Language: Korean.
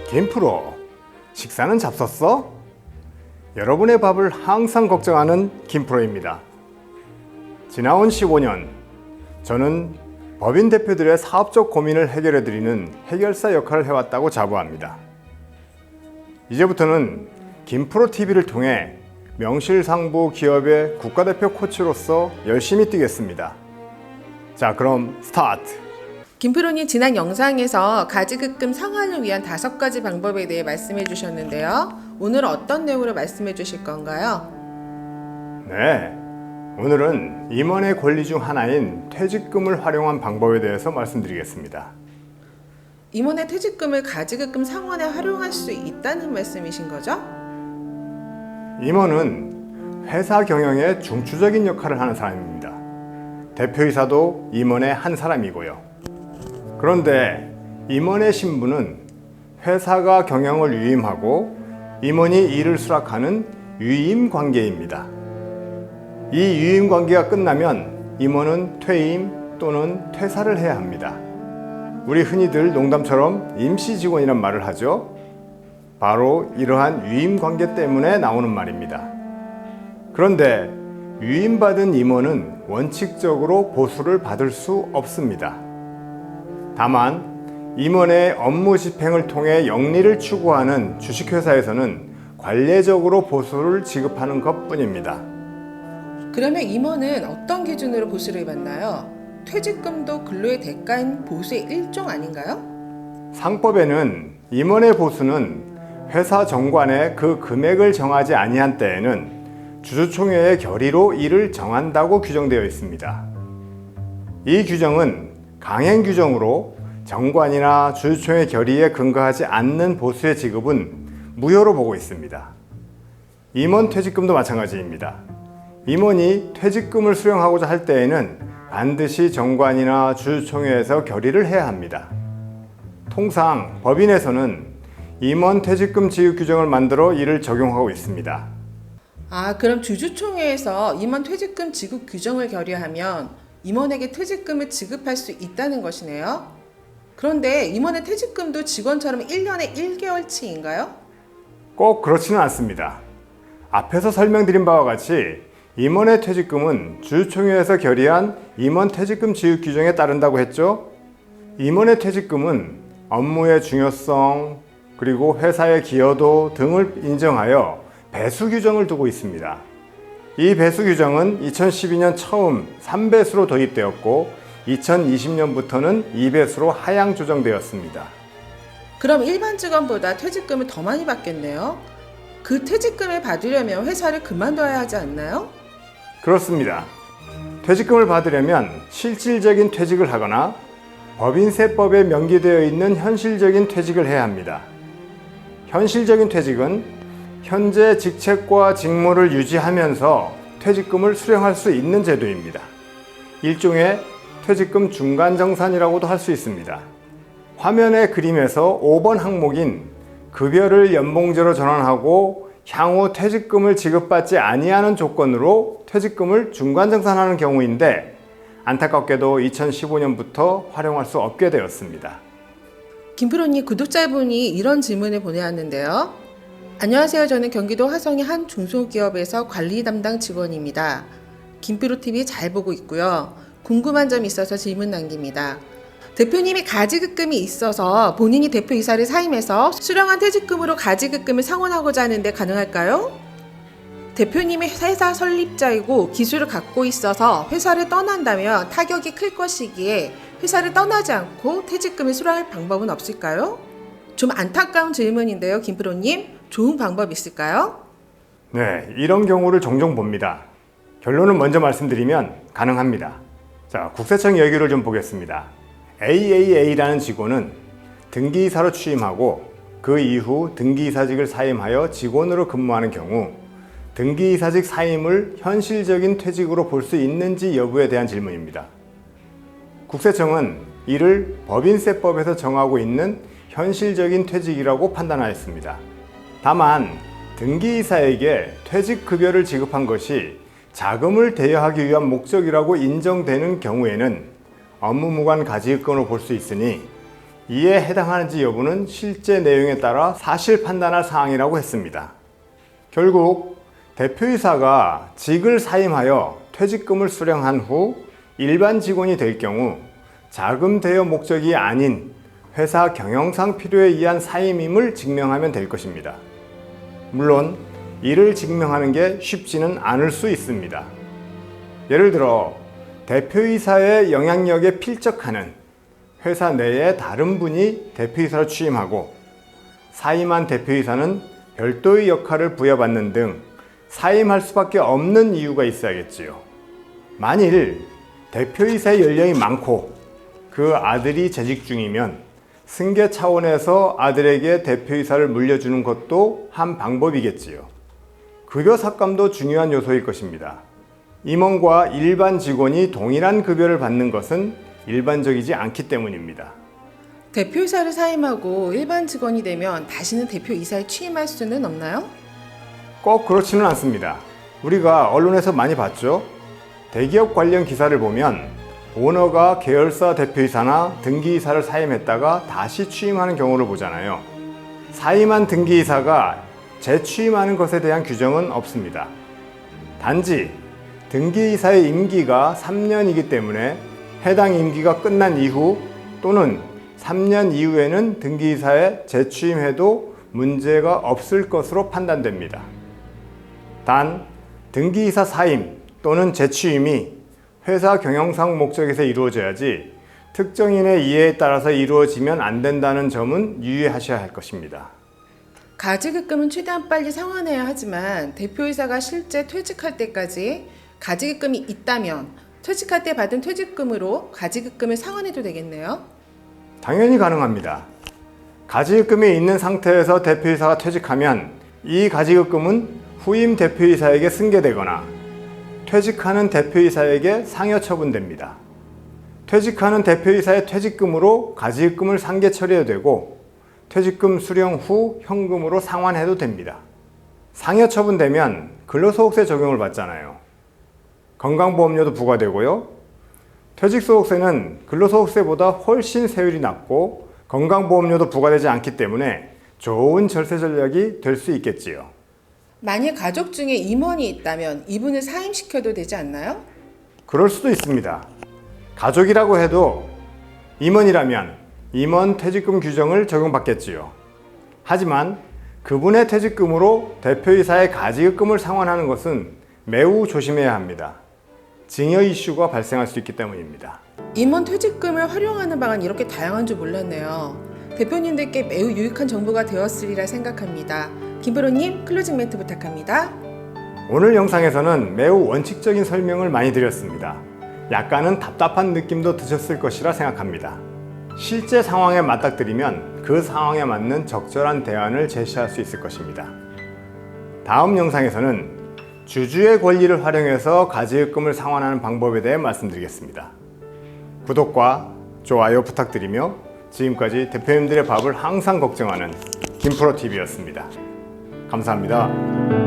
김프로, 식사는 잡섰어? 여러분의 밥을 항상 걱정하는 김프로입니다. 지나온 15년, 저는 법인 대표들의 사업적 고민을 해결해드리는 해결사 역할을 해왔다고 자부합니다. 이제부터는 김프로TV를 통해 명실상부 기업의 국가대표 코치로서 열심히 뛰겠습니다. 자, 그럼 스타트! 김프로님 지난 영상에서 가지급금 상환을 위한 5가지 방법에 대해 말씀해 주셨는데요. 오늘은 어떤 내용으로 말씀해 주실 건가요? 네, 오늘은 임원의 권리 중 하나인 퇴직금을 활용한 방법에 대해서 말씀드리겠습니다. 임원의 퇴직금을 가지급금 상환에 활용할 수 있다는 말씀이신 거죠? 임원은 회사 경영에 중추적인 역할을 하는 사람입니다. 대표이사도 임원의 한 사람이고요. 그런데 임원의 신분은 회사가 경영을 위임하고 임원이 일을 수락하는 위임 관계입니다. 이 위임 관계가 끝나면 임원은 퇴임 또는 퇴사를 해야 합니다. 우리 흔히들 농담처럼 임시 직원이란 말을 하죠. 바로 이러한 위임 관계 때문에 나오는 말입니다. 그런데 위임받은 임원은 원칙적으로 보수를 받을 수 없습니다. 다만 임원의 업무 집행을 통해 영리를 추구하는 주식회사에서는 관례적으로 보수를 지급하는 것뿐입니다. 그러면 임원은 어떤 기준으로 보수를 받나요? 퇴직금도 근로의 대가인 보수의 일종 아닌가요? 상법에는 임원의 보수는 회사 정관에 그 금액을 정하지 아니한 때에는 주주총회의 결의로 이를 정한다고 규정되어 있습니다. 이 규정은 강행 규정으로 정관이나 주주총회 결의에 근거하지 않는 보수의 지급은 무효로 보고 있습니다. 임원 퇴직금도 마찬가지입니다. 임원이 퇴직금을 수령하고자 할 때에는 반드시 정관이나 주주총회에서 결의를 해야 합니다. 통상 법인에서는 임원 퇴직금 지급 규정을 만들어 이를 적용하고 있습니다. 그럼 주주총회에서 임원 퇴직금 지급 규정을 결의하면 임원에게 퇴직금을 지급할 수 있다는 것이네요. 그런데 임원의 퇴직금도 직원처럼 1년에 1개월치인가요? 꼭 그렇지는 않습니다. 앞에서 설명드린 바와 같이 임원의 퇴직금은 주주총회에서 결의한 임원 퇴직금 지급 규정에 따른다고 했죠. 임원의 퇴직금은 업무의 중요성, 그리고 회사의 기여도 등을 인정하여 배수 규정을 두고 있습니다. 이 배수 규정은 2012년 처음 3배수로 도입되었고 2020년부터는 2배수로 하향 조정되었습니다. 그럼 일반 직원보다 퇴직금을 더 많이 받겠네요. 그 퇴직금을 받으려면 회사를 그만둬야 하지 않나요? 그렇습니다. 퇴직금을 받으려면 실질적인 퇴직을 하거나 법인세법에 명기되어 있는 현실적인 퇴직을 해야 합니다. 현실적인 퇴직은 현재 직책과 직무를 유지하면서 퇴직금을 수령할 수 있는 제도입니다. 일종의 퇴직금 중간정산이라고도 할 수 있습니다. 화면의 그림에서 5번 항목인 급여를 연봉제로 전환하고 향후 퇴직금을 지급받지 아니하는 조건으로 퇴직금을 중간정산하는 경우인데 안타깝게도 2015년부터 활용할 수 없게 되었습니다. 김프로님, 구독자분이 이런 질문을 보내왔는데요. 안녕하세요. 저는 경기도 화성의 한 중소기업에서 관리 담당 직원입니다. 김프로TV 잘 보고 있고요. 궁금한 점이 있어서 질문 남깁니다. 대표님이 가지급금이 있어서 본인이 대표이사를 사임해서 수령한 퇴직금으로 가지급금을 상환하고자 하는데 가능할까요? 대표님이 회사 설립자이고 기술을 갖고 있어서 회사를 떠난다면 타격이 클 것이기에 회사를 떠나지 않고 퇴직금을 수령할 방법은 없을까요? 좀 안타까운 질문인데요, 김프로님. 좋은 방법 있을까요? 네, 이런 경우를 종종 봅니다. 결론은 먼저 말씀드리면 가능합니다. 자, 국세청 얘기를 좀 보겠습니다. AAA라는 직원은 등기이사로 취임하고 그 이후 등기이사직을 사임하여 직원으로 근무하는 경우 등기이사직 사임을 현실적인 퇴직으로 볼 수 있는지 여부에 대한 질문입니다. 국세청은 이를 법인세법에서 정하고 있는 현실적인 퇴직이라고 판단하였습니다. 다만 등기이사에게 퇴직급여를 지급한 것이 자금을 대여하기 위한 목적이라고 인정되는 경우에는 업무무관 가지급금으로 볼 수 있으니 이에 해당하는지 여부는 실제 내용에 따라 사실 판단할 사항이라고 했습니다. 결국 대표이사가 직을 사임하여 퇴직금을 수령한 후 일반 직원이 될 경우 자금 대여 목적이 아닌 회사 경영상 필요에 의한 사임임을 증명하면 될 것입니다. 물론 이를 증명하는 게 쉽지는 않을 수 있습니다. 예를 들어 대표이사의 영향력에 필적하는 회사 내의 다른 분이 대표이사로 취임하고 사임한 대표이사는 별도의 역할을 부여받는 등 사임할 수밖에 없는 이유가 있어야겠지요. 만일 대표이사의 연령이 많고 그 아들이 재직 중이면 승계 차원에서 아들에게 대표이사를 물려주는 것도 한 방법이겠지요. 급여 삭감도 중요한 요소일 것입니다. 임원과 일반 직원이 동일한 급여를 받는 것은 일반적이지 않기 때문입니다. 대표이사를 사임하고 일반 직원이 되면 다시는 대표이사에 취임할 수는 없나요? 꼭 그렇지는 않습니다. 우리가 언론에서 많이 봤죠? 대기업 관련 기사를 보면 오너가 계열사 대표이사나 등기이사를 사임했다가 다시 취임하는 경우를 보잖아요. 사임한 등기이사가 재취임하는 것에 대한 규정은 없습니다. 단지 등기이사의 임기가 3년이기 때문에 해당 임기가 끝난 이후 또는 3년 이후에는 등기이사에 재취임해도 문제가 없을 것으로 판단됩니다. 단, 등기이사 사임 또는 재취임이 회사 경영상 목적에서 이루어져야지 특정인의 이해에 따라서 이루어지면 안 된다는 점은 유의하셔야 할 것입니다. 가지급금은 최대한 빨리 상환해야 하지만 대표이사가 실제 퇴직할 때까지 가지급금이 있다면 퇴직할 때 받은 퇴직금으로 가지급금을 상환해도 되겠네요? 당연히 가능합니다. 가지급금이 있는 상태에서 대표이사가 퇴직하면 이 가지급금은 후임 대표이사에게 승계되거나 퇴직하는 대표이사에게 상여 처분됩니다. 퇴직하는 대표이사의 퇴직금으로 가지급금을 상계 처리해도 되고 퇴직금 수령 후 현금으로 상환해도 됩니다. 상여 처분되면 근로소득세 적용을 받잖아요. 건강보험료도 부과되고요. 퇴직소득세는 근로소득세보다 훨씬 세율이 낮고 건강보험료도 부과되지 않기 때문에 좋은 절세 전략이 될 수 있겠지요. 만약 가족 중에 임원이 있다면 이분을 사임시켜도 되지 않나요? 그럴 수도 있습니다. 가족이라고 해도 임원이라면 임원 퇴직금 규정을 적용받겠지요. 하지만 그분의 퇴직금으로 대표이사의 가지급금을 상환하는 것은 매우 조심해야 합니다. 증여 이슈가 발생할 수 있기 때문입니다. 임원 퇴직금을 활용하는 방안이 이렇게 다양한 줄 몰랐네요. 대표님들께 매우 유익한 정보가 되었으리라 생각합니다. 김프로님, 클로징 멘트 부탁합니다. 오늘 영상에서는 매우 원칙적인 설명을 많이 드렸습니다. 약간은 답답한 느낌도 드셨을 것이라 생각합니다. 실제 상황에 맞닥뜨리면 그 상황에 맞는 적절한 대안을 제시할 수 있을 것입니다. 다음 영상에서는 주주의 권리를 활용해서 가지급금을 상환하는 방법에 대해 말씀드리겠습니다. 구독과 좋아요 부탁드리며 지금까지 대표님들의 밥을 항상 걱정하는 김프로TV였습니다. 감사합니다.